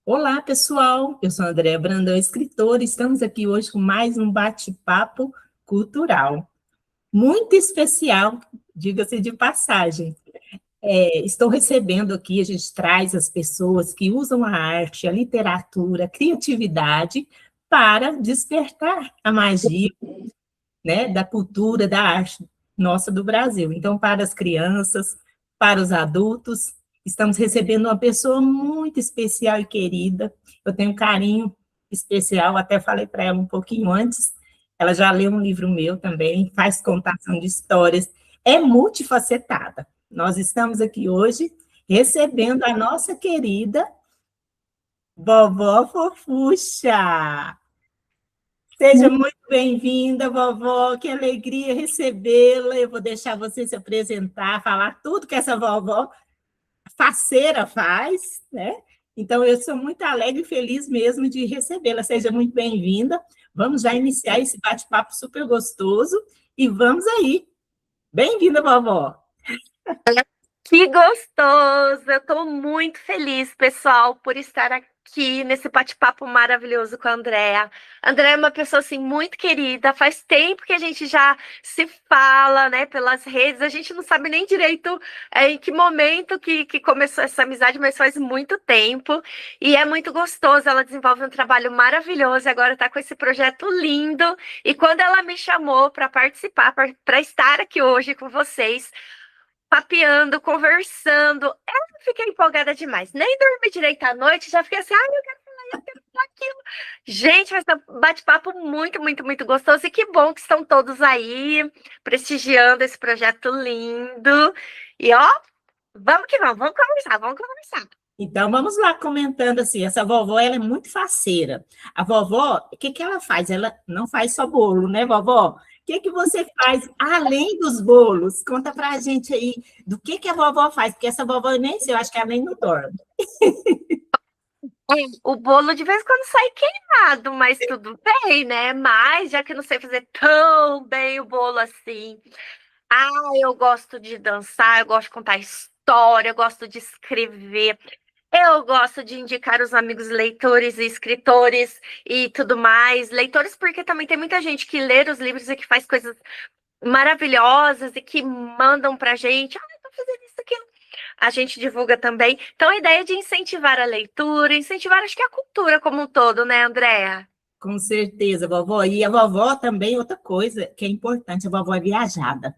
Olá, pessoal. Eu sou a Andréa Brandão, escritora. Estamos aqui hoje com mais um bate-papo cultural. Muito especial, diga-se de passagem. Estou recebendo aqui, a gente traz as pessoas que usam a arte, a literatura, a criatividade para despertar a magia, né, da cultura, da arte nossa do Brasil. Então, para as crianças, para os adultos, estamos recebendo uma pessoa muito especial e querida. Eu tenho um carinho especial, até falei para ela um pouquinho antes. Ela já leu um livro meu também, faz contação de histórias, é multifacetada. Nós estamos aqui hoje recebendo a nossa querida Vovó Fofuxa. Seja muito bem-vinda, vovó. Que alegria recebê-la. Eu vou deixar você se apresentar, falar tudo que essa vovó faceira faz, né? Então, eu sou muito alegre e feliz mesmo de recebê-la. Seja muito bem-vinda. Vamos já iniciar esse bate-papo super gostoso e vamos aí. Bem-vinda, vovó. Que gostoso! Eu estou muito feliz, pessoal, por estar aqui nesse bate-papo maravilhoso com a Andrea. A Andrea é uma pessoa assim muito querida. Faz tempo que a gente já se fala, né, pelas redes. A gente não sabe nem direito em que momento que começou essa amizade, mas faz muito tempo. E é muito gostoso. Ela desenvolve um trabalho maravilhoso e agora está com esse projeto lindo. E quando ela me chamou para participar, para estar aqui hoje com vocês papeando, conversando. Eu fiquei empolgada demais. Nem dormi direito à noite, já fiquei assim, ai, eu quero falar isso, eu quero falar aquilo. Gente, vai ser um bate-papo muito, muito, muito gostoso. E que bom que estão todos aí, prestigiando esse projeto lindo. E ó, vamos que vamos, vamos conversar, vamos conversar. Então, vamos lá comentando assim, essa vovó, ela é muito faceira. A vovó, o que que ela faz? Ela não faz só bolo, né, vovó? O que que você faz além dos bolos? Conta pra gente aí do que a vovó faz, porque essa vovó eu nem sei, eu acho que ela nem não dorme. É, o bolo de vez em quando sai queimado, mas tudo bem, né? Mas já que eu não sei fazer tão bem o bolo assim. Ah, eu gosto de dançar, eu gosto de contar história, eu gosto de escrever, eu gosto de indicar os amigos leitores e escritores e tudo mais. Leitores, porque também tem muita gente que lê os livros e que faz coisas maravilhosas e que mandam pra gente. Ah, eu tô fazendo isso, aquilo. A gente divulga também. Então, a ideia é de incentivar a leitura, incentivar, acho que a cultura como um todo, né, Andréa? Com certeza, vovó. E a vovó também, outra coisa que é importante, a vovó é viajada.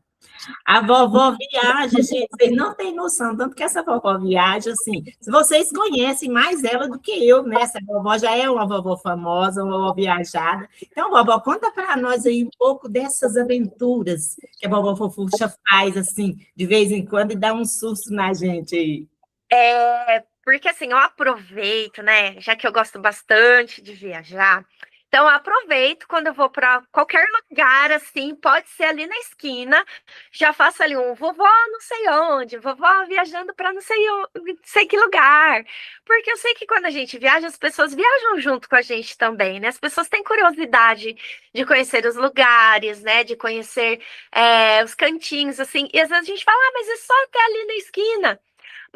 A vovó viaja, gente, vocês não têm noção, tanto que essa vovó viaja, assim, se vocês conhecem mais ela do que eu, né? Essa vovó já é uma vovó famosa, uma vovó viajada. Então, vovó, conta para nós aí um pouco dessas aventuras que a vovó Fofuxa faz, assim, de vez em quando, e dá um susto na gente aí. Porque assim, eu aproveito, né? Já que eu gosto bastante de viajar. Então, eu aproveito quando eu vou para qualquer lugar, assim, pode ser ali na esquina, já faço ali um vovó não sei onde, vovó viajando para não sei, sei que lugar. Porque eu sei que quando a gente viaja, as pessoas viajam junto com a gente também, né? As pessoas têm curiosidade de conhecer os lugares, né? De conhecer os cantinhos, assim. E às vezes a gente fala, ah, mas é só até ali na esquina.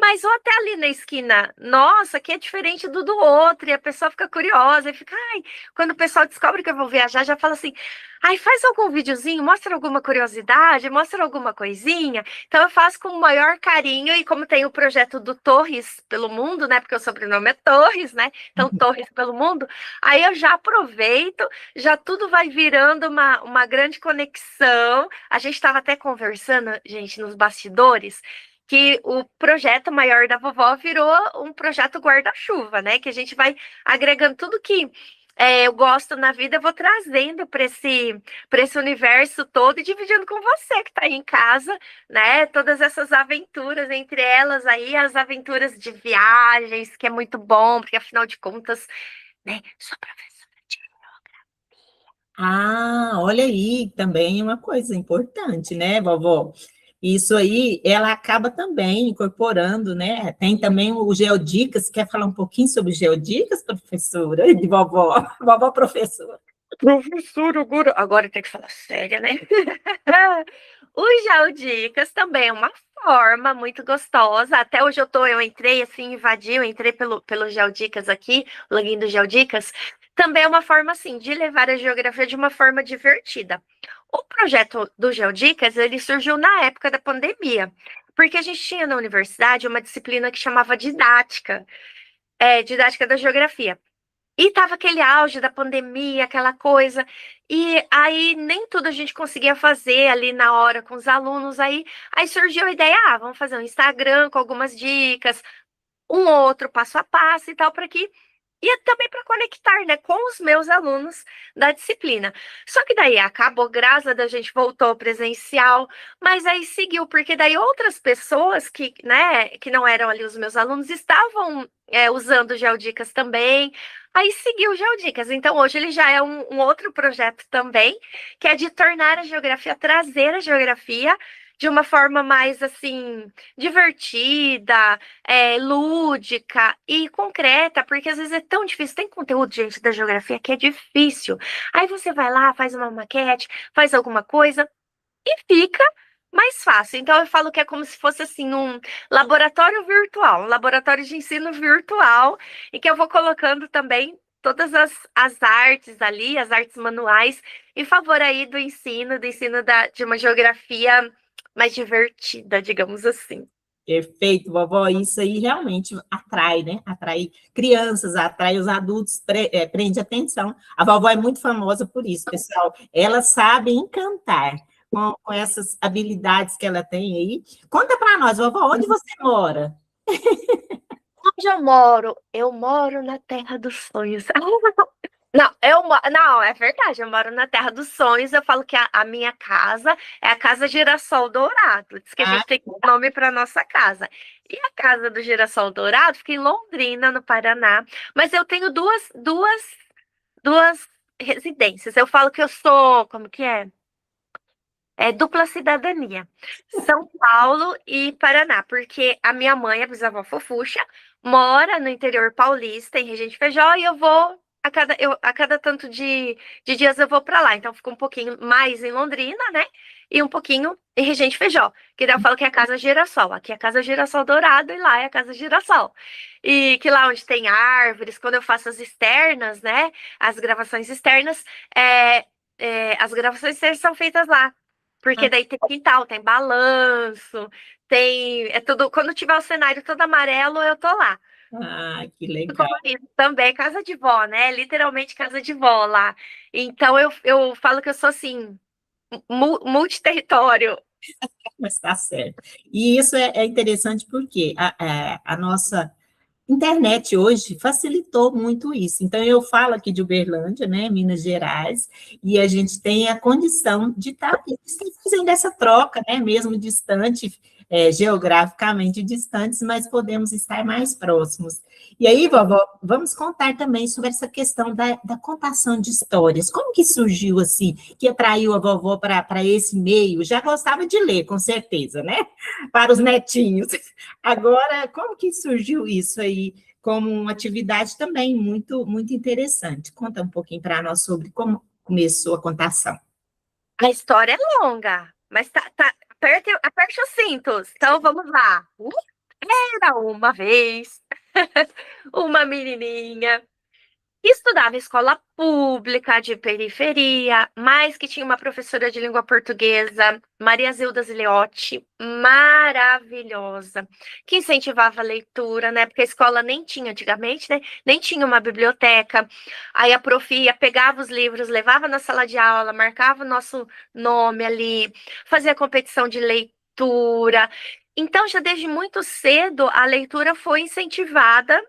Mas ou até ali na esquina, nossa, que é diferente do outro, e a pessoa fica curiosa, e fica, ai, quando o pessoal descobre que eu vou viajar, já fala assim, ai, faz algum videozinho, mostra alguma curiosidade, mostra alguma coisinha. Então eu faço com o maior carinho, e como tem o projeto do Torres pelo Mundo, né, porque o sobrenome é Torres, né, então Torres pelo Mundo, aí eu já aproveito, já tudo vai virando uma grande conexão. A gente estava até conversando, gente, nos bastidores, que o projeto maior da vovó virou um projeto guarda-chuva, né? Que a gente vai agregando tudo que eu gosto na vida, eu vou trazendo para esse universo todo e dividindo com você que está aí em casa, né? Todas essas aventuras, entre elas aí as aventuras de viagens, que é muito bom, porque afinal de contas, né? Sou professora de Ah, olha aí, também é uma coisa importante, né, vovó? Isso aí, ela acaba também incorporando, né? Tem também o Geodicas, quer falar um pouquinho sobre Geodicas, professora? De vovó, vovó professora. professora agora tem que falar séria, né? O Geodicas também é uma forma muito gostosa. Até hoje eu entrei assim, invadi, eu entrei pelo Geodicas aqui, o login do Geodicas. Também é uma forma assim de levar a geografia de uma forma divertida. O projeto do Geodicas, ele surgiu na época da pandemia, porque a gente tinha na universidade uma disciplina que chamava didática, didática da geografia. E tava aquele auge da pandemia, aquela coisa. E aí nem tudo a gente conseguia fazer ali na hora com os alunos. Aí surgiu a ideia, vamos fazer um Instagram com algumas dicas, um outro passo a passo e tal, para que e também para conectar, né, com os meus alunos da disciplina. Só que daí acabou, graças a Deus, a gente voltou presencial, mas aí seguiu, porque daí outras pessoas que, né, que não eram ali os meus alunos estavam usando o Geodicas também. Aí seguiu o Geodicas. Então hoje ele já é um outro projeto também, que é de tornar a geografia, trazer a geografia de uma forma mais assim divertida, lúdica e concreta, porque às vezes é tão difícil. Tem conteúdo, gente, da geografia que é difícil. Aí você vai lá, faz uma maquete, faz alguma coisa e fica mais fácil. Então eu falo que é como se fosse assim um laboratório virtual, um laboratório de ensino virtual, e que eu vou colocando também todas as artes ali, as artes manuais, em favor aí do ensino de uma geografia mais divertida, digamos assim. Perfeito, vovó. Isso aí realmente atrai, né? Atrai crianças, atrai os adultos, prende atenção. A vovó é muito famosa por isso, pessoal. Ela sabe encantar com essas habilidades que ela tem aí. Conta para nós, vovó, onde você mora? Onde eu moro? Eu moro na Terra dos Sonhos. Não, não, é verdade, eu moro na Terra dos Sonhos. Eu falo que a minha casa é a Casa Girassol Dourado. Diz que a Ah, gente tem que dar nome para nossa casa. E a Casa do Girassol Dourado fica em Londrina, no Paraná. Mas eu tenho duas residências. Eu falo que eu sou, como que é? É dupla cidadania. São Paulo e Paraná, porque a minha mãe, a bisavó Fofuxa, mora no interior paulista, em Regente Feijó, e eu vou a cada tanto de dias eu vou para lá. Então fica um pouquinho mais em Londrina, né? E um pouquinho em Regente Feijó, que daí eu falo que é a Casa Girassol. Aqui é a Casa Girassol Dourado e lá é a Casa Girassol. E que lá onde tem árvores, quando eu faço as externas, né? As gravações externas, as gravações externas são feitas lá. Porque daí tem quintal, tem balanço, tem. É tudo. Quando tiver o cenário todo amarelo, eu tô lá. que legal. Colorido também, casa de vó, né? Literalmente casa de vó lá. Então eu falo que eu sou assim, multiterritório. Mas está certo. E isso é interessante porque a nossa internet hoje facilitou muito isso. Então, eu falo aqui de Uberlândia, né, Minas Gerais, e a gente tem a condição de estar fazendo essa troca, né, mesmo distante, geograficamente distantes, mas podemos estar mais próximos. E aí, vovó, vamos contar também sobre essa questão da contação de histórias. Como que surgiu assim, que atraiu a vovó para esse meio? Já gostava de ler, com certeza, né? Para os netinhos. Agora, como que surgiu isso aí como uma atividade também muito, muito interessante? Conta um pouquinho para nós sobre como começou a contação. A história é longa, mas aperte os cintos. Então vamos lá. Era uma vez uma menininha estudava em escola pública de periferia, mas que tinha uma professora de língua portuguesa, Maria Zilda Ziliotti, maravilhosa, que incentivava a leitura, né? Porque a escola nem tinha antigamente, né? Nem tinha uma biblioteca. Aí a prof ia, pegava os livros, levava na sala de aula, marcava o nosso nome ali, fazia competição de leitura. Então, já desde muito cedo, a leitura foi incentivada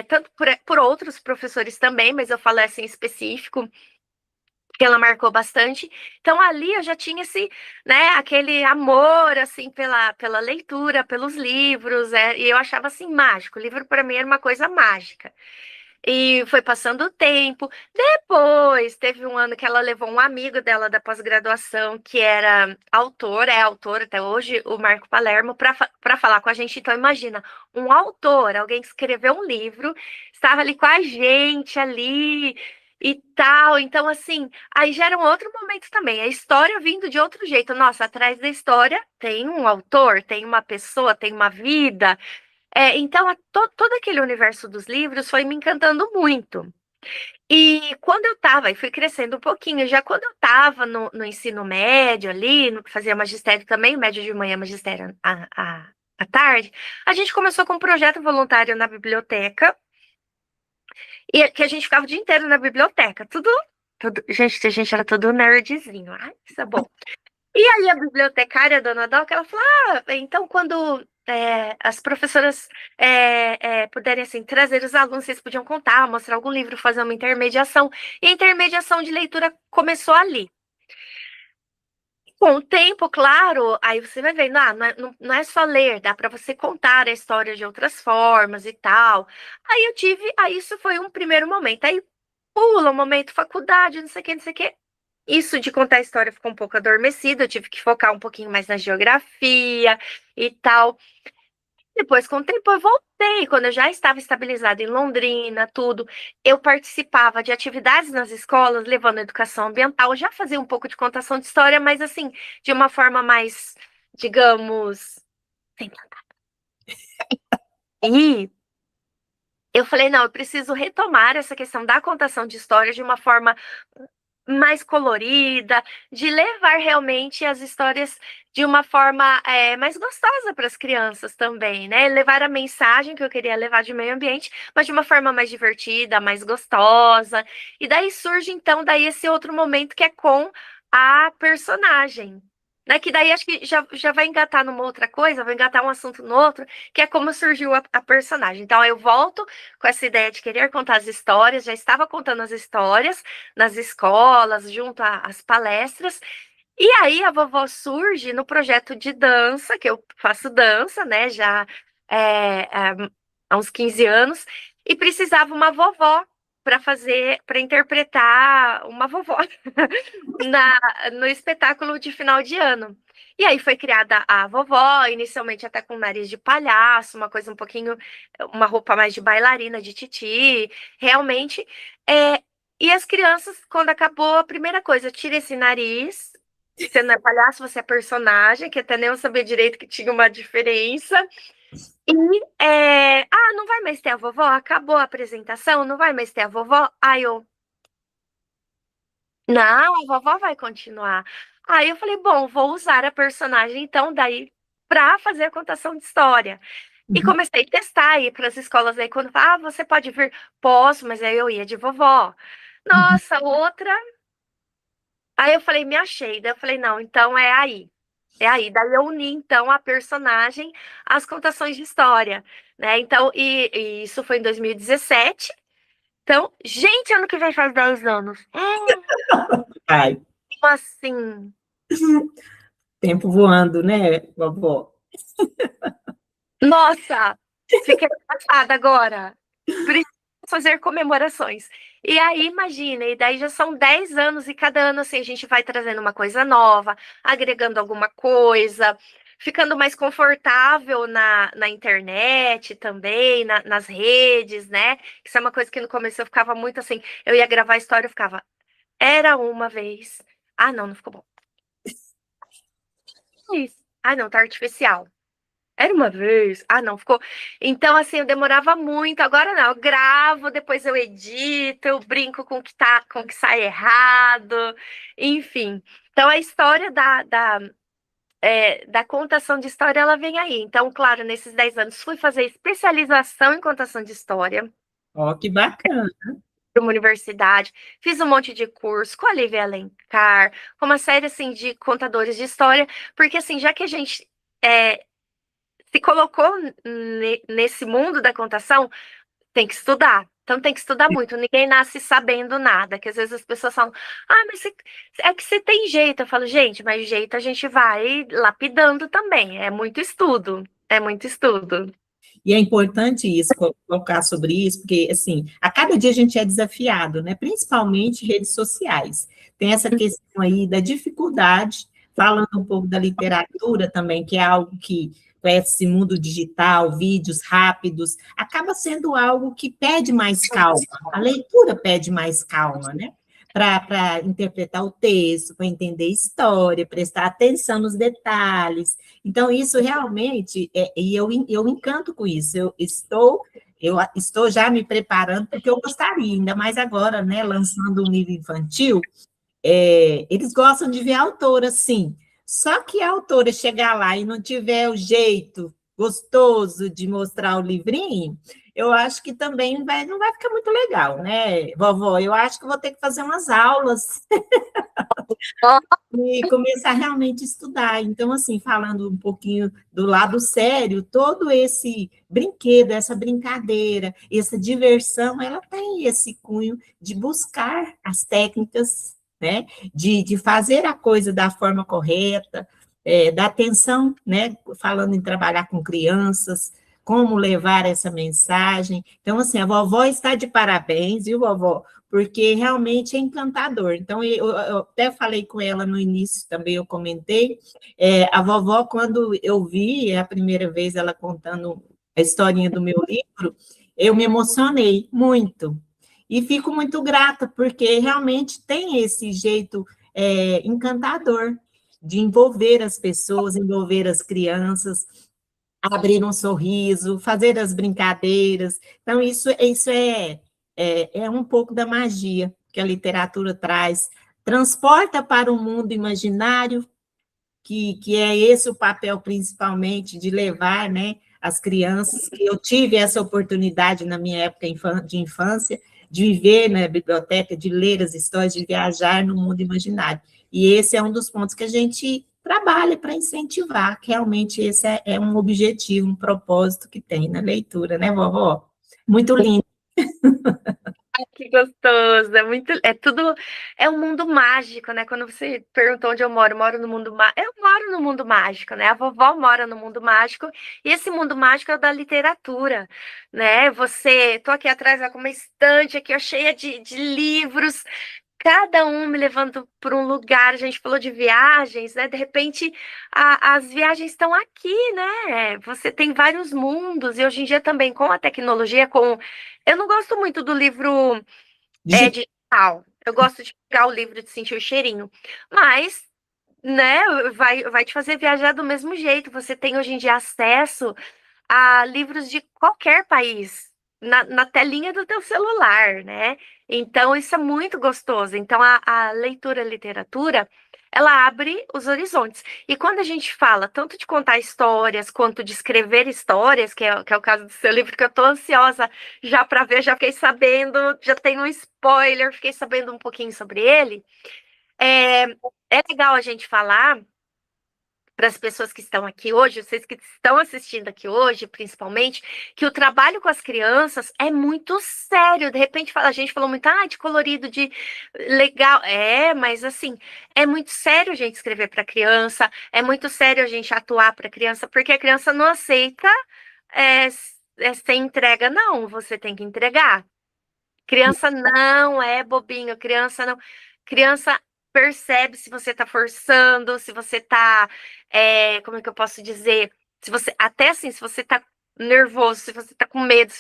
tanto por outros professores também, mas eu falo assim em específico, porque ela marcou bastante. Então, ali eu já tinha esse, né, aquele amor, assim, pela leitura, pelos livros, e eu achava, assim, mágico. O livro, para mim, era uma coisa mágica. E foi passando o tempo. Depois, teve um ano que ela levou um amigo dela da pós-graduação, que era autor, é autor até hoje, o Marco Palermo, para falar com a gente. Então, imagina, um autor, alguém que escreveu um livro, estava ali com a gente ali. e tal. Então, assim, aí gera um outro momento também. A história vindo de outro jeito. Nossa, atrás da história tem um autor, tem uma pessoa, tem uma vida. Então, todo aquele universo dos livros foi me encantando muito. E quando eu estava, e fui crescendo um pouquinho, já quando eu estava no ensino médio ali, fazia magistério também, médio de manhã, magistério à tarde, a gente começou com um projeto voluntário na biblioteca, e que a gente ficava o dia inteiro na biblioteca, gente, a gente era tudo nerdzinho, ai, isso é bom. E aí a bibliotecária, a dona Doca, ela falou, então quando as professoras puderem, assim, trazer os alunos, vocês podiam contar, mostrar algum livro, fazer uma intermediação, e a intermediação de leitura começou ali. Com o tempo, claro, aí você vai vendo, não é só ler, dá para você contar a história de outras formas e tal. Aí isso foi um primeiro momento, aí pula o momento faculdade, não sei o que, não sei o que. Isso de contar a história ficou um pouco adormecido, eu tive que focar um pouquinho mais na geografia e tal. Depois, com o tempo, eu voltei. Quando eu já estava estabilizada em Londrina, tudo, eu participava de atividades nas escolas, levando educação ambiental. Eu já fazia um pouco de contação de história, mas assim, de uma forma mais, digamos, sem plantar. E eu falei, não, eu preciso retomar essa questão da contação de história de uma forma mais colorida, de levar realmente as histórias de uma forma mais gostosa para as crianças também, né? Levar a mensagem que eu queria levar de meio ambiente, mas de uma forma mais divertida, mais gostosa. E daí surge, então, daí esse outro momento que é com a personagem. Né, que daí acho que já vai engatar numa outra coisa, vai engatar um assunto no outro, que é como surgiu a personagem. Então, eu volto com essa ideia de querer contar as histórias, já estava contando as histórias nas escolas, junto às palestras, e aí a vovó surge no projeto de dança, que eu faço dança, né, já há uns 15 anos, e precisava uma vovó para interpretar uma vovó no espetáculo de final de ano. E aí foi criada a vovó, inicialmente até com nariz de palhaço, uma coisa um pouquinho, uma roupa mais de bailarina, de titi, realmente. É, e as crianças, quando acabou, a primeira coisa, tira esse nariz, você não é palhaço, você é personagem, que até nem eu sabia direito que tinha uma diferença. E, não vai mais ter a vovó? Acabou a apresentação, não vai mais ter a vovó? Aí eu, não, a vovó vai continuar. Aí eu falei, bom, vou usar a personagem então daí para fazer a contação de história. E Uhum. comecei a testar, ir para as escolas aí quando você pode vir, posso, mas aí eu ia de vovó. Uhum. Nossa, outra. Aí eu falei, me achei. Daí eu falei, não, então é aí. É aí. Daí eu uni, então, a personagem às contações de história, né? Então, e isso foi em 2017. Então, gente, ano que vem faz 10 anos. Ai, Como assim? tempo voando, né, vovó? Nossa, fiquei passada agora. Preciso fazer comemorações. E aí, imagina, e daí já são 10 anos, e cada ano assim, a gente vai trazendo uma coisa nova, agregando alguma coisa, ficando mais confortável na internet também, nas redes, né? Isso é uma coisa que no começo eu ficava muito assim, eu ia gravar a história, eu ficava, era uma vez. Ah, não, não ficou bom. Isso. Ah, não, tá artificial. Era uma vez. Ah, não, ficou. Então, assim, eu demorava muito. Agora não, eu gravo, depois eu edito, eu brinco com o que sai errado, enfim. Então, a história da contação de história, ela vem aí. Então, claro, nesses 10 anos, fui fazer especialização em contação de história Ó, que bacana. para uma universidade, fiz um monte de curso com a Lívia Alencar, com uma série, assim, de contadores de história, porque, assim, já que a gente se colocou nesse mundo da contação, tem que estudar. Então tem que estudar muito. Ninguém nasce sabendo nada. Que às vezes as pessoas falam, mas é que você tem jeito. Eu falo, gente, mas jeito a gente vai lapidando também. É muito estudo. É muito estudo. E é importante isso, colocar sobre isso, porque, assim, a cada dia a gente é desafiado, né? Principalmente redes sociais. Tem essa questão aí da dificuldade, falando um pouco da literatura também, que é algo que com esse mundo digital, vídeos rápidos, acaba sendo algo que pede mais calma. A leitura pede mais calma, né? Para interpretar o texto, para entender a história, prestar atenção nos detalhes. Então, isso realmente, e eu me encanto com isso. Eu estou já me preparando, porque eu gostaria, ainda mais agora, né, lançando um livro infantil, eles gostam de ver a autora, sim. Só que a autora chegar lá e não tiver o jeito gostoso de mostrar o livrinho, eu acho que também não vai ficar muito legal, né, vovó? Eu acho que vou ter que fazer umas aulas e começar realmente a estudar. Então, assim, falando um pouquinho do lado sério, todo esse brinquedo, essa brincadeira, essa diversão, ela tem esse cunho de buscar as técnicas, né, de fazer a coisa da forma correta, da atenção, né, falando em trabalhar com crianças, como levar essa mensagem. Então, assim, a vovó está de parabéns, viu, vovó? Porque realmente é encantador. Então, eu até falei com ela no início, também eu comentei, a vovó, quando eu vi a primeira vez ela contando a historinha do meu livro, eu me emocionei muito. E fico muito grata, porque realmente tem esse jeito encantador de envolver as pessoas, envolver as crianças, abrir um sorriso, fazer as brincadeiras. Então, isso é um pouco da magia que a literatura traz. Transporta para o mundo imaginário, que é esse o papel, principalmente, de levar, né, as crianças, que eu tive essa oportunidade na minha época de infância, de viver na biblioteca, de ler as histórias, de viajar no mundo imaginário. E esse é um dos pontos que a gente trabalha para incentivar, que realmente esse é um objetivo, um propósito que tem na leitura, né, vovó? Muito lindo. Que gostoso, é tudo, é um mundo mágico, né? Quando você perguntou onde eu moro no mundo mágico, eu moro no mundo mágico, né? A vovó mora no mundo mágico, e esse mundo mágico é o da literatura, né? Tô aqui atrás com uma estante aqui, ó, cheia de livros, cada um me levando para um lugar. A gente falou de viagens, né? De repente, as viagens estão aqui, né? Você tem vários mundos, e hoje em dia também com a tecnologia, eu não gosto muito do livro digital. Eu gosto de pegar o livro, de sentir o cheirinho. Mas, né, vai te fazer viajar do mesmo jeito. Você tem hoje em dia acesso a livros de qualquer país na telinha do teu celular, né? Então, isso é muito gostoso. Então, a leitura, a literatura, ela abre os horizontes. E quando a gente fala tanto de contar histórias, quanto de escrever histórias, que é o caso do seu livro, que eu tô ansiosa já para ver, já fiquei sabendo, já tenho um spoiler, fiquei sabendo um pouquinho sobre ele. É, é legal a gente falar para as pessoas que estão aqui hoje, vocês que estão assistindo aqui hoje, principalmente, que o trabalho com as crianças é muito sério. De repente, a gente falou muito, de colorido, de legal. Mas assim, é muito sério a gente escrever para criança, é muito sério a gente atuar para criança, porque a criança não aceita sem entrega, não. Você tem que entregar. Criança não é bobinho, criança não. Criança percebe se você está forçando, se você está, como é que eu posso dizer? Se você, até assim, se você está nervoso, se você está com medo,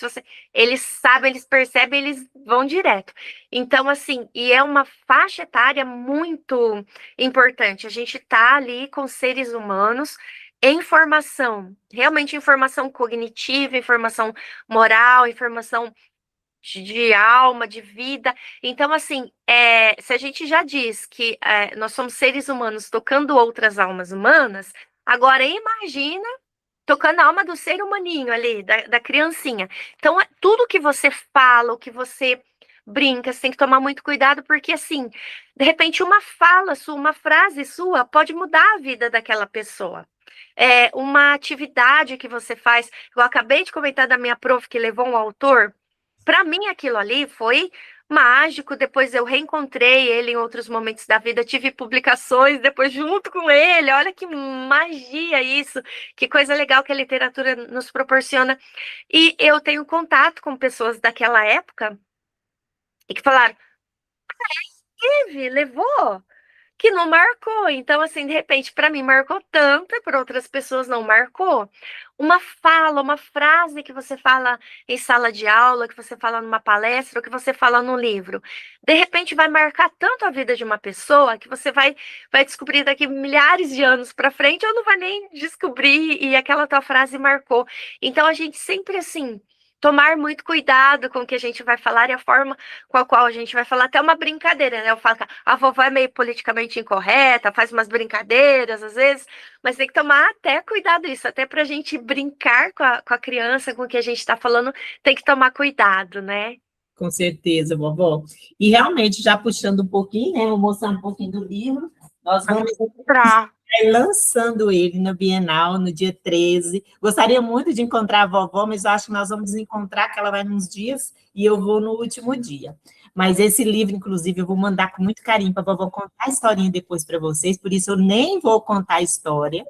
eles sabem, eles percebem, eles vão direto. Então, assim, e é uma faixa etária muito importante. A gente está ali com seres humanos em formação, realmente informação cognitiva, informação moral, informação de alma, de vida. Então, assim, se a gente já diz que nós somos seres humanos tocando outras almas humanas, agora imagina tocando a alma do ser humaninho ali, da criancinha. Então, tudo que você fala, o que você brinca, você tem que tomar muito cuidado, porque, assim, de repente, uma fala sua, uma frase sua, pode mudar a vida daquela pessoa. Uma atividade que você faz, eu acabei de comentar da minha prof que levou um autor. Para mim, aquilo ali foi mágico. Depois eu reencontrei ele em outros momentos da vida, tive publicações depois junto com ele. Olha que magia isso, que coisa legal que a literatura nos proporciona. E eu tenho contato com pessoas daquela época e que falaram: teve, levou. que não marcou. Então, assim, de repente, para mim marcou tanto e para outras pessoas não marcou. Uma fala, uma frase que você fala em sala de aula, que você fala numa palestra, ou que você fala num livro, de repente vai marcar tanto a vida de uma pessoa que você vai descobrir daqui milhares de anos para frente, ou não vai nem descobrir e aquela tua frase marcou. Então, a gente sempre, assim, tomar muito cuidado com o que a gente vai falar e a forma com a qual a gente vai falar, até uma brincadeira, né? Eu falo que a vovó é meio politicamente incorreta, faz umas brincadeiras às vezes, mas tem que tomar até cuidado isso, até para a gente brincar com a criança, com o que a gente está falando, tem que tomar cuidado, né? Com certeza, vovó. E realmente, já puxando um pouquinho, né, vou mostrar um pouquinho do livro, nós vamos Pra... lançando ele na Bienal, no dia 13. Gostaria muito de encontrar a vovó, mas eu acho que nós vamos desencontrar, que ela vai nos dias, e eu vou no último dia. Mas esse livro, inclusive, eu vou mandar com muito carinho para a vovó contar a historinha depois para vocês, por isso eu nem vou contar a história,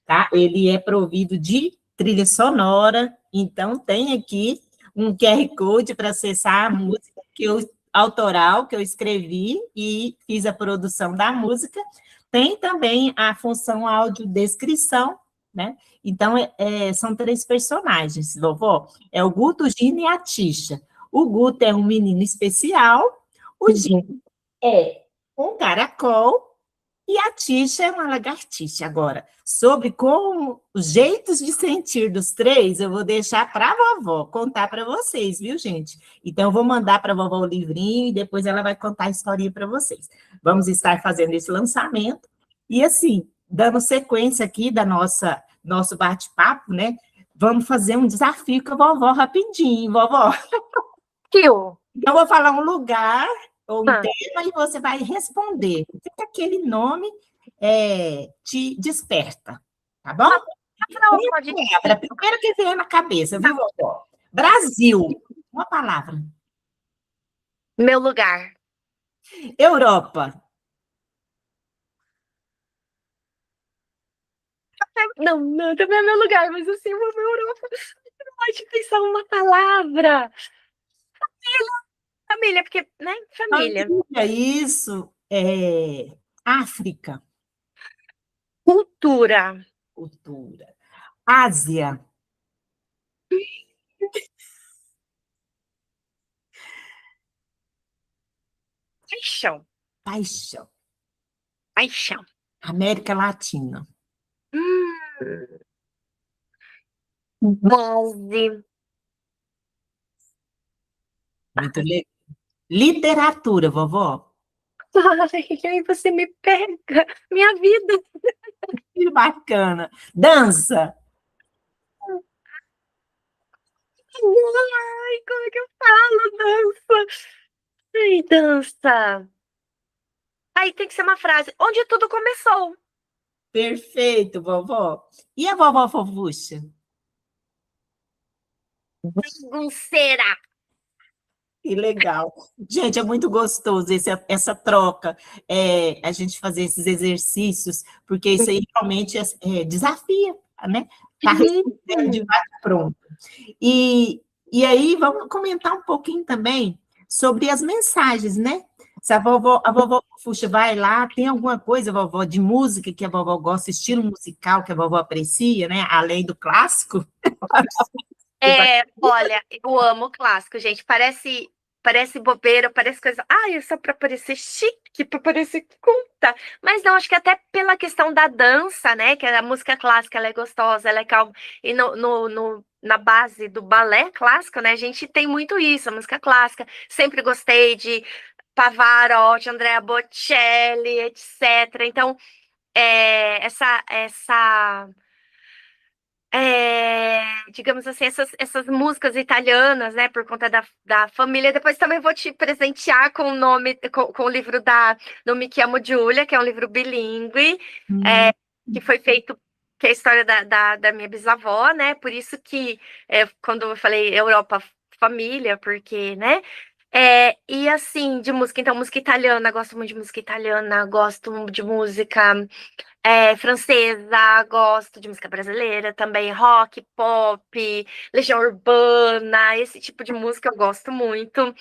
tá? Ele é provido de trilha sonora, então tem aqui um QR Code para acessar a música autoral que eu escrevi e fiz a produção da música. Tem também a função audiodescrição, né? Então, são 3 personagens, vovó. É o Guto, o Gino e a Tisha. O Guto é um menino especial, o Gino é um caracol e a Tisha é uma lagartixa. Agora, sobre como os jeitos de sentir dos 3, eu vou deixar para a vovó contar para vocês, viu, gente? Então, eu vou mandar para a vovó o livrinho e depois ela vai contar a historinha para vocês. Vamos estar fazendo esse lançamento. E, assim, dando sequência aqui da nosso bate-papo, né? Vamos fazer um desafio com a vovó rapidinho, vovó. Tio. Então, eu vou falar um lugar ou um Ah, tema e você vai responder. O que aquele nome te desperta, tá bom? não, Uma pode. palavra, primeiro que vem na cabeça, viu, vovó? Brasil, uma palavra. Meu lugar. Europa, Não, não, também é meu lugar, mas assim, eu vou pra Europa. Pode pensar uma palavra. Família, porque, né? Família. família, isso, África, Cultura. cultura. Ásia, Paixão. paixão. Paixão. América Latina, Hum, base. muito legal. Literatura, vovó. Ai, aí você me pega. Minha vida. Que bacana. Dança, Ai, como é que eu falo, dança? Ai, dança. Aí tem que ser uma frase. Onde tudo começou. perfeito, vovó. E a vovó fofucha? Bagunceira. Que legal. Gente, é muito gostoso essa troca, a gente fazer esses exercícios, porque isso aí realmente desafia, né? Está respondendo de Uhum. bate-pronto. E aí, vamos comentar um pouquinho também sobre as mensagens, né? Se a vovó Fuxa vai lá, tem alguma coisa, vovó, de música que a vovó gosta, estilo musical que a vovó aprecia, né? Além do clássico? Olha, eu amo clássico, gente. Parece bobeira, parece coisa. Ah, é só para parecer chique, para parecer culta. Mas não, acho que até pela questão da dança, né? Que a música clássica ela é gostosa, ela é calma. E na base do balé clássico, né? A gente tem muito isso, a música clássica. Sempre gostei de Pavarotti, Andrea Bocelli, etc. Então, digamos assim, essas músicas italianas, né, por conta da família. Depois também vou te presentear com o nome, com o livro do Me Chiamo Giulia, que é um livro bilíngue, Hum, é, que foi feito, que é a história da minha bisavó, né, por isso que, quando eu falei Europa, família, porque, né, e assim, de música, então, música italiana, gosto muito de música italiana, gosto de música francesa, gosto de música brasileira também, rock, pop, Legião Urbana, esse tipo de música eu gosto muito.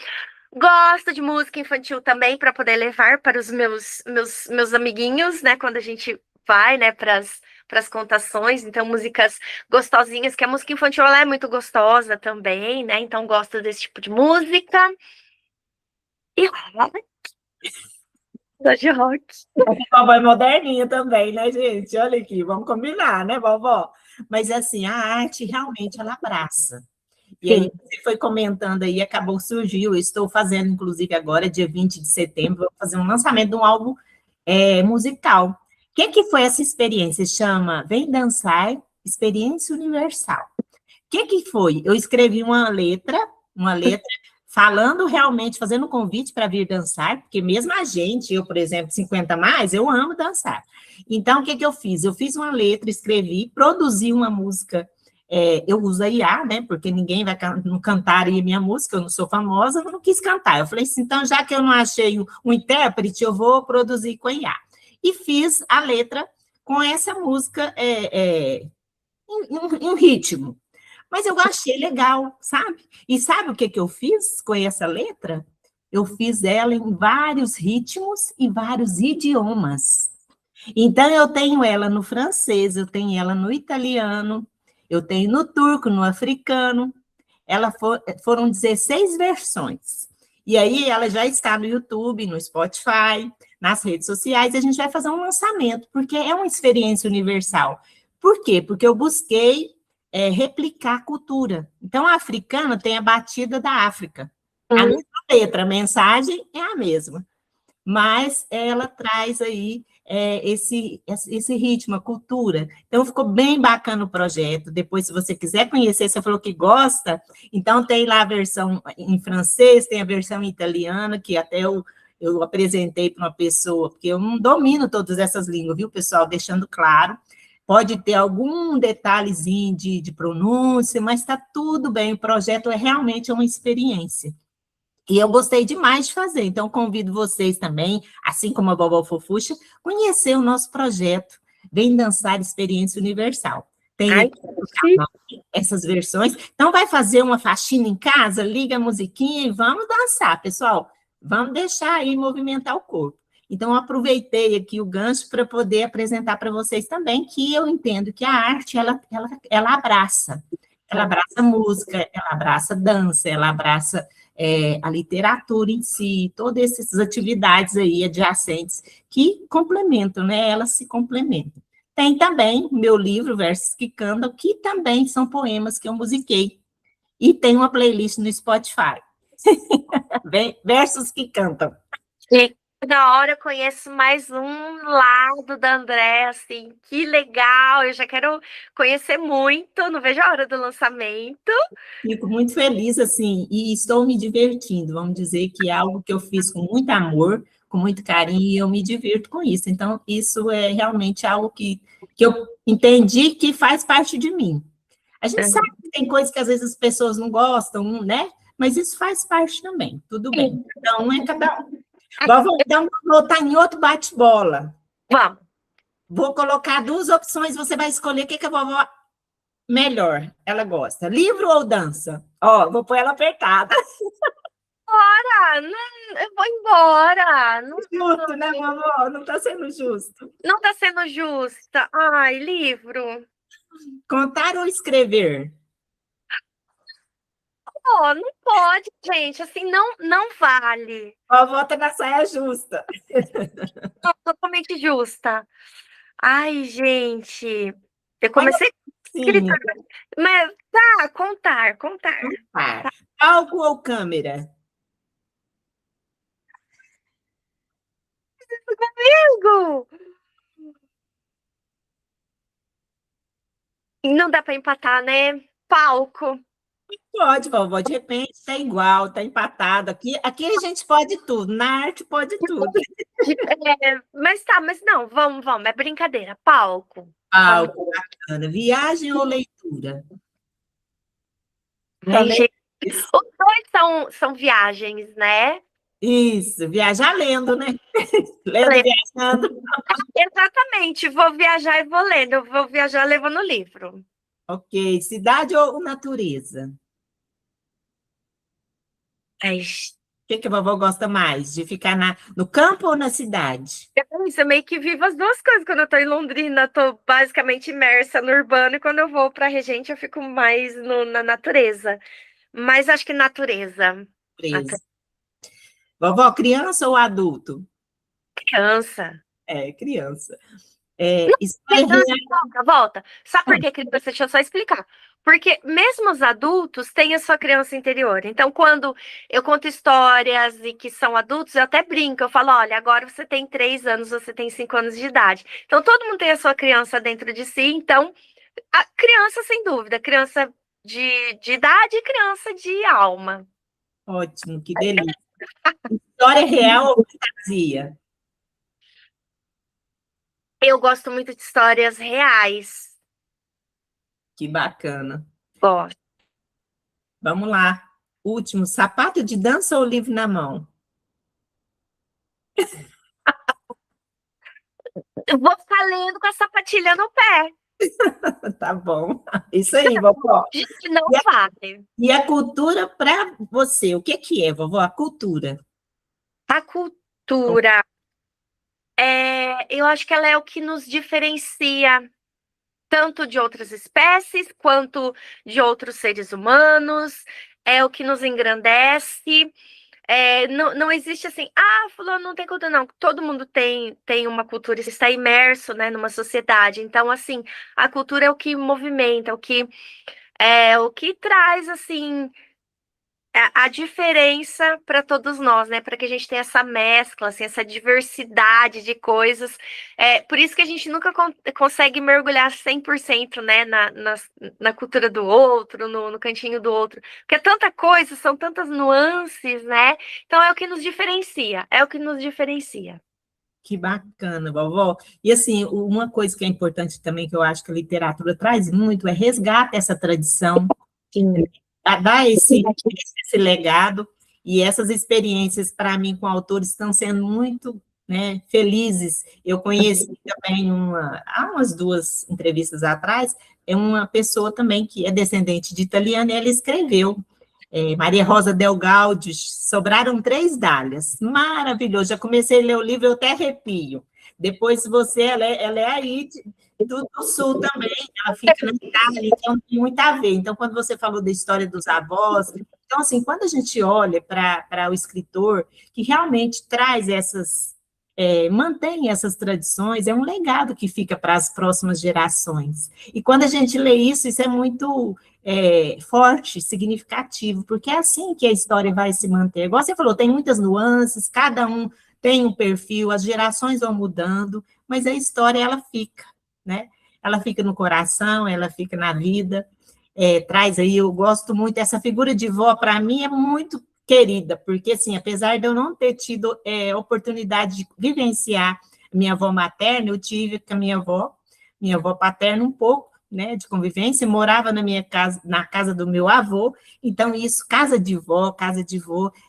Gosto de música infantil também para poder levar para os meus amiguinhos, né? Quando a gente vai, né, para as contações. Então, músicas gostosinhas, que a música infantil ela é muito gostosa também, né? Então, gosto desse tipo de música. E rock, gosto de rock. A vovó é moderninha também, né, gente? Olha aqui, vamos combinar, né, vovó? Mas, assim, a arte realmente ela abraça. E aí, Sim. você foi comentando aí, acabou, surgiu. Eu estou fazendo, inclusive, agora, dia 20 de setembro, vou fazer um lançamento de um álbum musical. O que foi essa experiência? Chama Vem Dançar, Experiência Universal. O que foi? Eu escrevi uma letra falando realmente, fazendo um convite para vir dançar, porque mesmo a gente, eu, por exemplo, 50 mais, eu amo dançar. Então, o que eu fiz? Eu fiz uma letra, escrevi, produzi uma música, eu uso a IA, né, porque ninguém vai não cantar aí minha música, eu não sou famosa, eu não quis cantar. Eu falei assim, então, já que eu não achei um intérprete, eu vou produzir com a IA. E fiz a letra com essa música em um ritmo. Mas eu achei legal, sabe? E sabe o que eu fiz com essa letra? Eu fiz ela em vários ritmos e vários idiomas. Então, eu tenho ela no francês, eu tenho ela no italiano, eu tenho no turco, no africano. Foram 16 versões. E aí, ela já está no YouTube, no Spotify, nas redes sociais, e a gente vai fazer um lançamento, porque é uma experiência universal. Por quê? Porque eu busquei replicar a cultura. Então, a africana tem a batida da África. A mesma letra, a mensagem é a mesma, mas ela traz aí esse ritmo, a cultura. Então, ficou bem bacana o projeto. Depois, se você quiser conhecer, você falou que gosta, então tem lá a versão em francês, tem a versão em italiano, que até eu apresentei para uma pessoa, porque eu não domino todas essas línguas, viu, pessoal? Deixando claro. Pode ter algum detalhezinho de pronúncia, mas está tudo bem. O projeto é realmente uma experiência. E eu gostei demais de fazer, então convido vocês também, assim como a Vovó Fofuxa, conhecer o nosso projeto Vem Dançar Experiência Universal. Tem Ai, aqui no canal essas versões. Então, vai fazer uma faxina em casa, liga a musiquinha e vamos dançar, pessoal. Vamos deixar aí movimentar o corpo. Então, eu aproveitei aqui o gancho para poder apresentar para vocês também que eu entendo que a arte, ela abraça. Ela abraça música, ela abraça dança, ela abraça a literatura em si, todas essas atividades aí adjacentes que complementam, né? Elas se complementam. Tem também meu livro, Versos que Cantam, que também são poemas que eu musiquei. E tem uma playlist no Spotify. Versos que Cantam. E na hora eu conheço mais um lado da André, assim, que legal, eu já quero conhecer muito, não vejo a hora do lançamento. Fico muito feliz, assim, e estou me divertindo. Vamos dizer que é algo que eu fiz com muito amor, com muito carinho, e eu me divirto com isso. Então, isso é realmente algo que eu entendi que faz parte de mim. A gente sabe que tem coisas que às vezes as pessoas não gostam, né? Mas isso faz parte também, tudo bem. Então, é cada um. Então, vou voltar em outro bate-bola. Vamos. Vou colocar duas opções, você vai escolher o que a vovó melhor ela gosta, livro ou dança? Ó, vou pôr ela apertada. Não, eu vou embora. Não, Justo, né, vovó? Não está sendo justo. não tá sendo justa. Ai, livro. Contar ou escrever? Oh, não pode, gente. Assim, não vale. Vovó tá na saia justa. Totalmente justa. Ai, gente. Eu Olha, comecei sim. escritora. Mas tá, contar. Tá. Palco ou câmera? Amigo! Não dá pra empatar, né? Palco. Pode, vovó, de repente está igual, está empatado. Aqui a gente pode tudo, na arte pode tudo. Mas não, vamos, é brincadeira. Palco. Vamos. Palco, bacana. Viagem ou leitura? Ai, Também gente. isso. Os dois são viagens, né? Isso, viajar lendo, né? Lendo, Lendo. viajando. Exatamente, vou viajar e vou lendo. Eu vou viajar levando o livro. Ok. Cidade ou natureza? Ai, O que a vovó gosta mais? De ficar no campo ou na cidade? Eu meio que vivo as duas coisas. Quando eu tô em Londrina, tô basicamente imersa no urbano, e quando eu vou pra Regente, eu fico mais na natureza. Mas acho que natureza. Até Preso. Vovó, criança ou adulto? criança. É, criança. É, história Criança, real. volta. Sabe por que criança? Deixa eu só explicar. Porque mesmo os adultos têm a sua criança interior. Então, quando eu conto histórias e que são adultos, eu até brinco. Eu falo, olha, agora você tem 3 anos, você tem 5 anos de idade. Então, todo mundo tem a sua criança dentro de si. Então, a criança, sem dúvida, criança de idade e criança de alma. Ótimo, que delícia. História real ou fantasia? Eu gosto muito de histórias reais. Que bacana. Gosto. Vamos lá. Último, sapato de dança ou livro na mão? Eu vou ficar lendo com a sapatilha no pé. Tá bom. Isso aí, vovó. Gente, não E a, vale. e a cultura para você, o que é, vovó? A cultura. A cultura, eu acho que ela é o que nos diferencia tanto de outras espécies quanto de outros seres humanos, é o que nos engrandece. Não existe assim, fulano não tem cultura, não. Todo mundo tem uma cultura, está imerso, né, numa sociedade. Então, assim, a cultura é o que movimenta, o que traz, assim, a diferença para todos nós, né? Para que a gente tenha essa mescla, assim, essa diversidade de coisas. Por isso que a gente nunca consegue mergulhar 100%, né? Na cultura do outro, no cantinho do outro. Porque é tanta coisa, são tantas nuances, né? Então é o que nos diferencia, é o que nos diferencia. Que bacana, vovó. E assim, uma coisa que é importante também, que eu acho que a literatura traz muito, é resgata essa tradição, Sim. dá esse legado, e essas experiências, para mim, com autores, estão sendo muito, né, felizes. Eu conheci também há umas 2 entrevistas atrás, é uma pessoa também que é descendente de italiano, e ela escreveu, Maria Rosa Del Gaudio, Sobraram Três Dálias. Maravilhoso, já comecei a ler o livro, eu até arrepio. Depois, ela é aí do Sul também, ela fica na Itália, então tem muito a ver. Então, quando você falou da história dos avós, então, assim, quando a gente olha para o escritor, que realmente traz mantém essas tradições, é um legado que fica para as próximas gerações. E quando a gente lê isso, isso é muito forte, significativo, porque é assim que a história vai se manter. Igual você falou, tem muitas nuances, cada um tem um perfil, as gerações vão mudando, mas a história, ela fica, né? Ela fica no coração, ela fica na vida, traz aí, eu gosto muito, essa figura de vó, para mim, é muito querida, porque, assim, apesar de eu não ter tido oportunidade de vivenciar minha avó materna, eu tive com a minha avó paterna um pouco, né, de convivência, morava na minha casa, na casa do meu avô, então isso, casa de vô,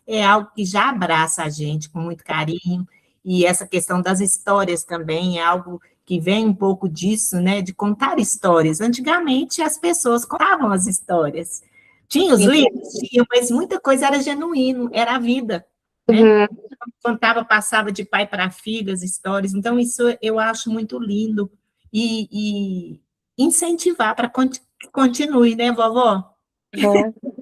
é algo que já abraça a gente com muito carinho, e essa questão das histórias também é algo que vem um pouco disso, né, de contar histórias. Antigamente as pessoas contavam as histórias. Tinha os livros? Tinha, mas muita coisa era genuíno, era a vida, né? Uhum. Contava, passava de pai para filho as histórias, então isso eu acho muito lindo, e incentivar para que continue, né, vovó?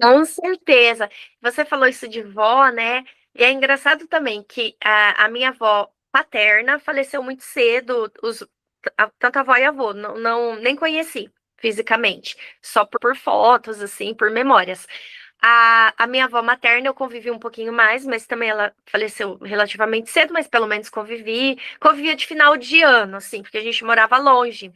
Com certeza. Você falou isso de vó, né? E é engraçado também que a minha avó paterna faleceu muito cedo, tanto a avó e a avô, nem conheci fisicamente, só por fotos, assim, por memórias. A minha avó materna eu convivi um pouquinho mais, mas também ela faleceu relativamente cedo, mas pelo menos convivia de final de ano, assim, porque a gente morava longe.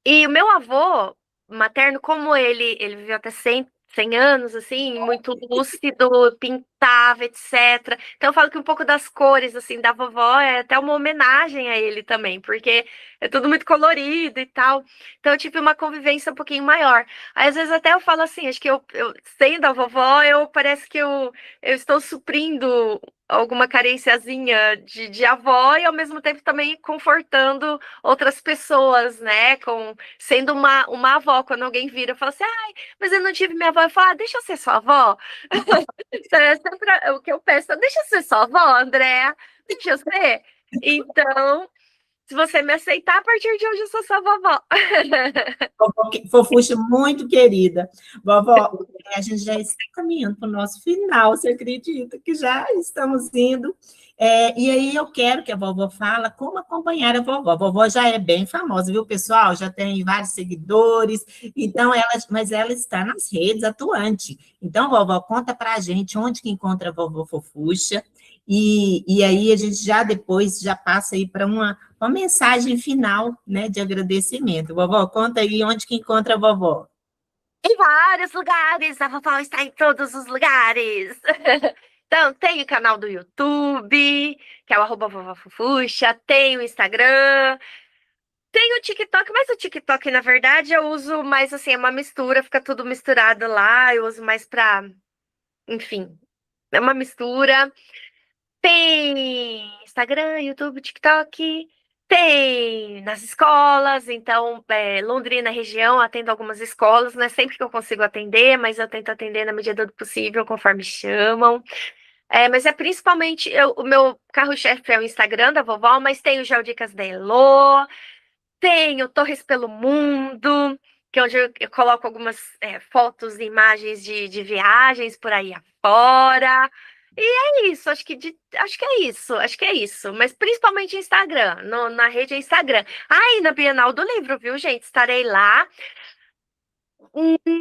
E o meu avô materno, como ele viveu até 100 anos, assim, muito lúcido, pintava, etc. Então, eu falo que um pouco das cores, assim, da vovó é até uma homenagem a ele também, porque é tudo muito colorido e tal. Então, eu tive uma convivência um pouquinho maior. Aí, às vezes, até eu falo assim, acho que eu sendo a vovó, parece que eu estou suprindo alguma carênciazinha de avó e ao mesmo tempo também confortando outras pessoas, né? Sendo uma avó, quando alguém vira e fala assim, ai, mas eu não tive minha avó, eu falo, ah, deixa eu ser sua avó. É sempre o que eu peço, deixa eu ser sua avó, Andréa, deixa eu ser. Então, se você me aceitar, a partir de hoje eu sou sua vovó. Fofuxa muito querida. Vovó, a gente já está caminhando para o nosso final, você acredita que já estamos indo? E aí eu quero que a vovó fala como acompanhar a vovó. A vovó já é bem famosa, viu, pessoal? Já tem vários seguidores, então mas ela está nas redes atuante. Então, vovó, conta para a gente onde que encontra a vovó Fofuxa, e aí a gente já depois já passa aí para uma mensagem final, né, de agradecimento. Vovó, conta aí onde que encontra a vovó. Em vários lugares, a vovó está em todos os lugares. Então, tem o canal do YouTube, que é o @vovó Fofuxa, tem o Instagram, tem o TikTok, mas o TikTok, na verdade, eu uso mais assim, é uma mistura, fica tudo misturado lá, eu uso mais pra, enfim, é uma mistura. Tem Instagram, YouTube, TikTok, tem nas escolas, então, Londrina região, atendo algumas escolas, não é sempre que eu consigo atender, mas eu tento atender na medida do possível, conforme chamam. Mas é principalmente, o meu carro-chefe é o Instagram da vovó, mas tem o Geodicas da Elô, tem o Torres pelo Mundo, que é onde eu coloco algumas fotos e imagens de viagens por aí afora. E é isso, acho que é isso. Mas principalmente Instagram, na rede Instagram. Ah, e na Bienal do Livro, viu, gente? Estarei lá.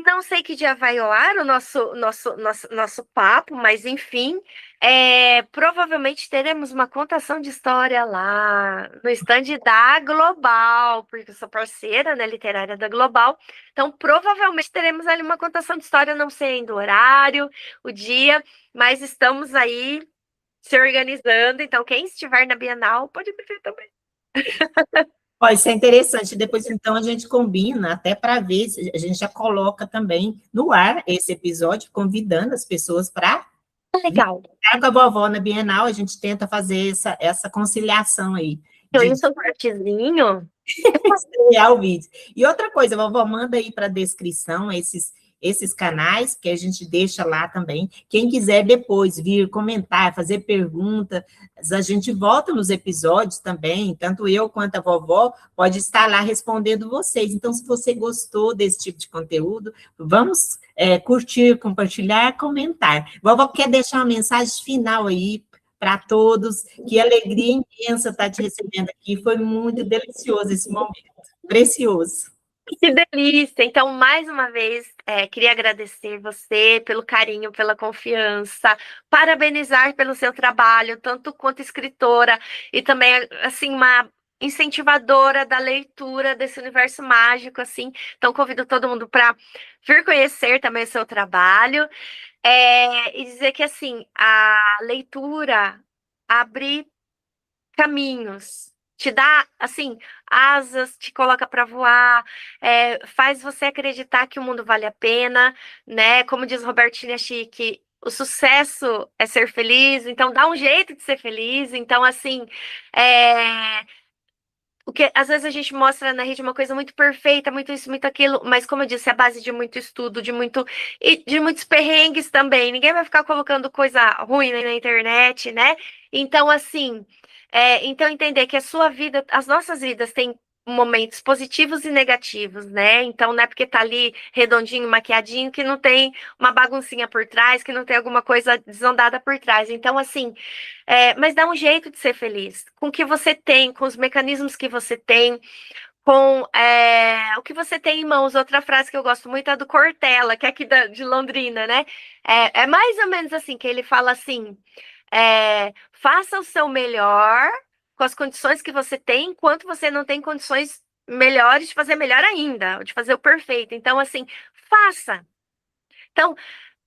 Não sei que dia vai ao ar o nosso papo, mas enfim, provavelmente teremos uma contação de história lá no stand da Global, porque eu sou parceira, né, literária da Global. Então, provavelmente teremos ali uma contação de história, não sei ainda o horário, o dia, mas estamos aí se organizando. Então, quem estiver na Bienal pode me ver também. Ó, isso é interessante. Depois, então, a gente combina até para ver se a gente já coloca também no ar esse episódio, convidando as pessoas para Legal. com a vovó na Bienal. A gente tenta fazer essa conciliação aí Eu de e o seu cortezinho. criar o vídeo. E outra coisa, vovó, manda aí para a descrição esses canais que a gente deixa lá também. Quem quiser depois vir comentar, fazer pergunta, a gente volta nos episódios também, tanto eu quanto a vovó pode estar lá respondendo vocês. Então, se você gostou desse tipo de conteúdo, vamos curtir, compartilhar, comentar. Vovó quer deixar uma mensagem final aí para todos. Que alegria imensa estar te recebendo aqui. Foi muito delicioso esse momento. Precioso. Que delícia! Então, mais uma vez, queria agradecer você pelo carinho, pela confiança, parabenizar pelo seu trabalho, tanto quanto escritora, e também, assim, uma incentivadora da leitura desse universo mágico, assim. Então, convido todo mundo para vir conhecer também o seu trabalho, e dizer que, assim, a leitura abre caminhos, te dá, assim, asas, te coloca para voar, faz você acreditar que o mundo vale a pena, né? Como diz Robertinha Chique, o sucesso é ser feliz, então dá um jeito de ser feliz. Então, assim, é, o que às vezes a gente mostra na rede uma coisa muito perfeita, muito isso, muito aquilo, mas como eu disse, é a base de muito estudo, e de muitos perrengues também. Ninguém vai ficar colocando coisa ruim na internet, né? Então, assim, então entender que a sua vida, as nossas vidas têm momentos positivos e negativos, né? Então não é porque tá ali redondinho, maquiadinho, que não tem uma baguncinha por trás, que não tem alguma coisa desandada por trás. Então, assim, mas dá um jeito de ser feliz com o que você tem, com os mecanismos que você tem, com o que você tem em mãos. Outra frase que eu gosto muito é do Cortella, que é aqui de Londrina, né? É mais ou menos assim, que ele fala assim, faça o seu melhor com as condições que você tem, enquanto você não tem condições melhores de fazer melhor ainda, de fazer o perfeito. Então, assim, faça. Então,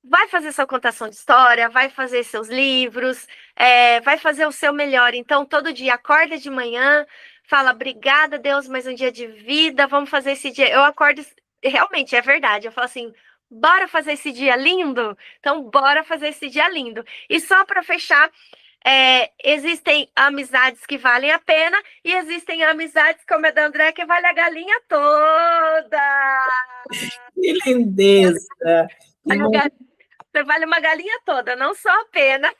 vai fazer sua contação de história, vai fazer seus livros, vai fazer o seu melhor. Então, todo dia acorda de manhã, fala, obrigada, Deus, mais um dia de vida, vamos fazer esse dia. Eu acordo, realmente, é verdade. Eu falo assim, bora fazer esse dia lindo? Então, bora fazer esse dia lindo. E só para fechar, Existem amizades que valem a pena e existem amizades como a da André que vale a galinha toda. Que lindeza! Que A ga- Você vale uma galinha toda, não só a pena.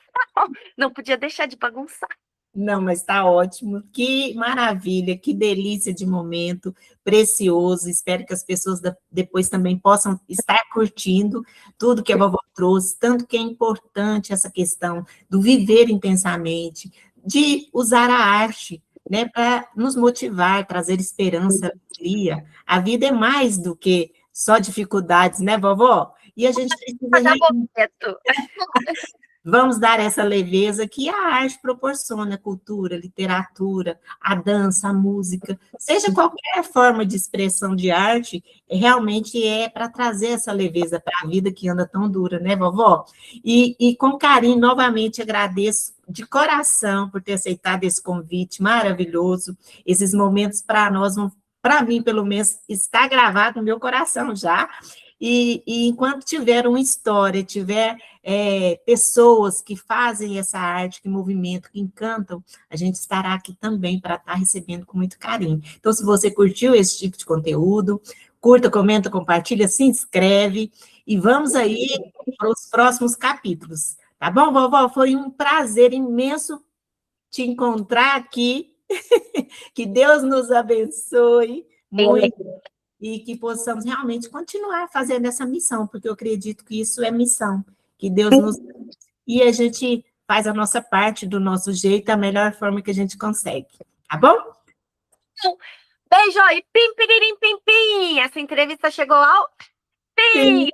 Não podia deixar de bagunçar. Não, mas está ótimo. Que maravilha, que delícia de momento, precioso. Espero que as pessoas depois também possam estar curtindo tudo que a vovó trouxe, tanto que é importante essa questão do viver intensamente, de usar a arte, né, para nos motivar, trazer esperança, alegria. A vida é mais do que só dificuldades, né, vovó? E a gente precisa Pagar boleto. vamos dar essa leveza que a arte proporciona, a cultura, a literatura, a dança, a música, seja qualquer forma de expressão de arte, realmente é para trazer essa leveza para a vida que anda tão dura, né, vovó? E com carinho, novamente, agradeço de coração por ter aceitado esse convite maravilhoso, esses momentos para nós, para mim, pelo menos, está gravado no meu coração já, e enquanto tiver uma história, tiver pessoas que fazem essa arte, que movimentam, que encantam, a gente estará aqui também para estar recebendo com muito carinho. Então, se você curtiu esse tipo de conteúdo, curta, comenta, compartilha, se inscreve e vamos aí para os próximos capítulos. Tá bom, vovó? Foi um prazer imenso te encontrar aqui. Que Deus nos abençoe muito e que possamos realmente continuar fazendo essa missão, porque eu acredito que isso é missão, que Deus nos... E a gente faz a nossa parte do nosso jeito, da melhor forma que a gente consegue, tá bom? Beijo e pim, piririm, pim, pim. Essa entrevista chegou ao fim.